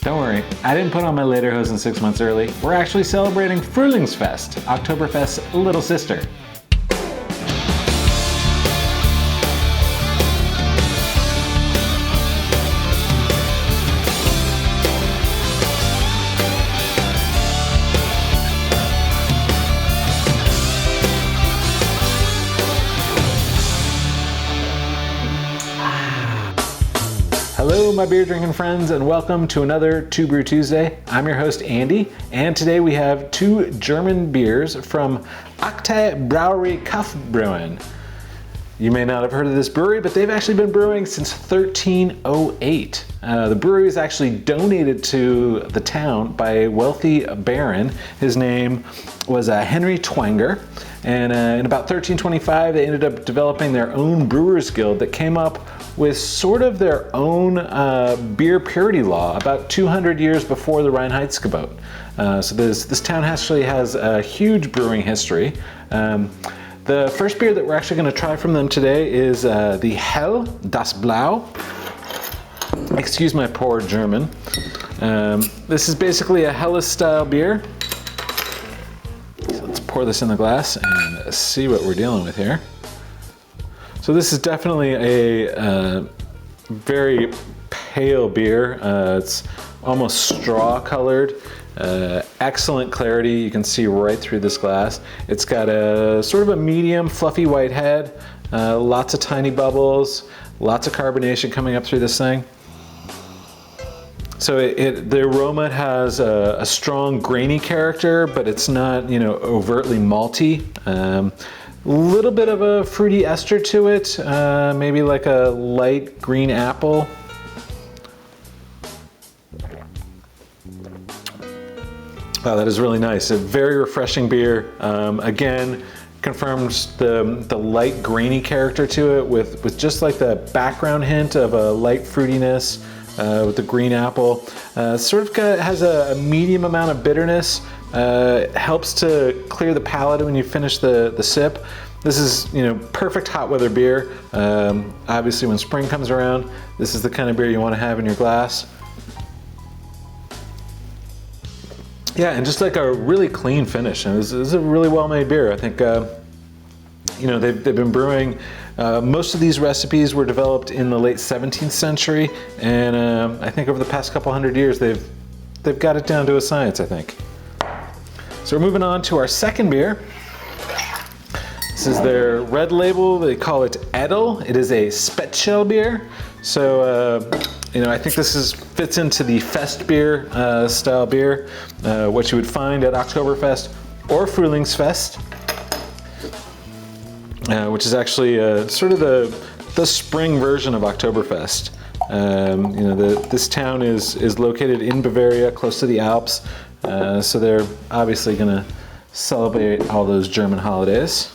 Don't worry, I didn't put on my lederhosen 6 months early. We're actually celebrating Fruehlingsfest, Oktoberfest's little sister. Hello, my beer drinking friends, and welcome to another Two Brew Tuesday. I'm your host, Andy, and today we have two German beers from Aktienbrauerei Kaufbeuren. You may not have heard of this brewery, but they've actually been brewing since 1308. The brewery was actually donated to the town by a wealthy baron. His name was Henry Twanger. And in about 1325, they ended up developing their own brewers guild that came up with sort of their own beer purity law about 200 years before the Reinheitsgebot. So this town actually has a huge brewing history. The first beer that we're actually going to try from them today is the Hell, das Blau. Excuse my poor German. This is basically a Helles style beer. So let's pour this in the glass and see what we're dealing with here. So this is definitely a very pale beer. It's almost straw colored. Excellent clarity, you can see right through this glass. It's got a sort of a medium fluffy white head, lots of tiny bubbles, lots of carbonation coming up through this thing. So the aroma has a strong grainy character, but it's not, overtly malty. Little bit of a fruity ester to it, maybe like a light green apple. Wow, that is really nice. A very refreshing beer. Again, confirms the light grainy character to it with just like the background hint of a light fruitiness with the green apple. Sort of has a medium amount of bitterness. Helps to clear the palate when you finish the sip. This is, perfect hot weather beer. Obviously when spring comes around, this is the kind of beer you want to have in your glass. Yeah, and just like a really clean finish. And this is a really well-made beer. I think, they've been brewing. Most of these recipes were developed in the late 17th century, and I think over the past couple hundred years, they've got it down to a science, I think. So we're moving on to our second beer. This is their red label. They call it Edel. It is a Spätschale beer. So, I think this fits into the fest beer style beer, what you would find at Oktoberfest or Fruehlingsfest, which is actually sort of the spring version of Oktoberfest. This town is located in Bavaria, close to the Alps, so they're obviously going to celebrate all those German holidays.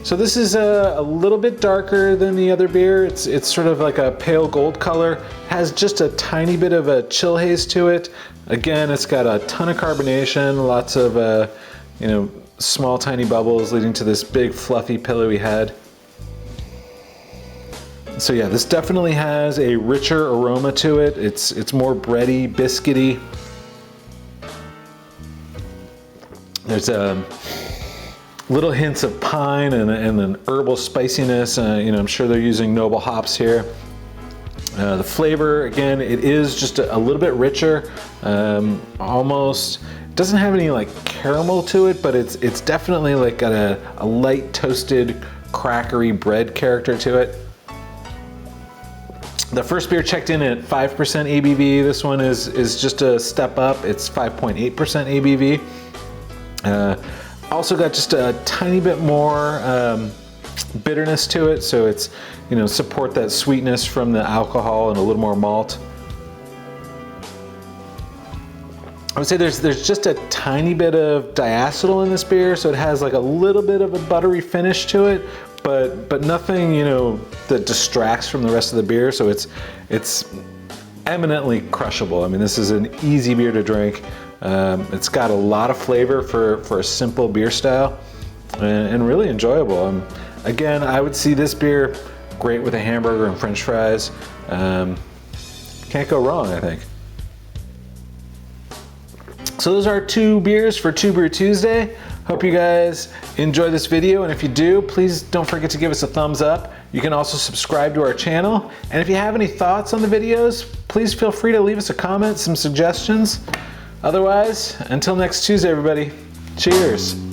So this is a little bit darker than the other beer. It's sort of like a pale gold color. Has just a tiny bit of a chill haze to it. Again, it's got a ton of carbonation, lots of small tiny bubbles leading to this big fluffy pillowy head. So yeah, this definitely has a richer aroma to it. It's more bready, biscuity. There's little hints of pine and an herbal spiciness. I'm sure they're using noble hops here. The flavor, again, it is just a little bit richer. Almost doesn't have any like caramel to it, but it's definitely like got a light toasted, crackery bread character to it. The first beer checked in at 5% ABV. This one is just a step up. It's 5.8% ABV. Also got just a tiny bit more bitterness to it, so it's support that sweetness from the alcohol and a little more malt. I would say there's just a tiny bit of diacetyl in this beer, so it has like a little bit of a buttery finish to it, but nothing that distracts from the rest of the beer. So it's eminently crushable. I mean, this is an easy beer to drink. It's got a lot of flavor for a simple beer style, and really enjoyable. Again, I would see this beer great with a hamburger and French fries. Can't go wrong, I think. So those are 2 beers for Two Brew Tuesday. Hope you guys enjoy this video, and if you do, please don't forget to give us a thumbs up. You can also subscribe to our channel, and if you have any thoughts on the videos, please feel free to leave us a comment, some suggestions. Otherwise, until next Tuesday, everybody, cheers.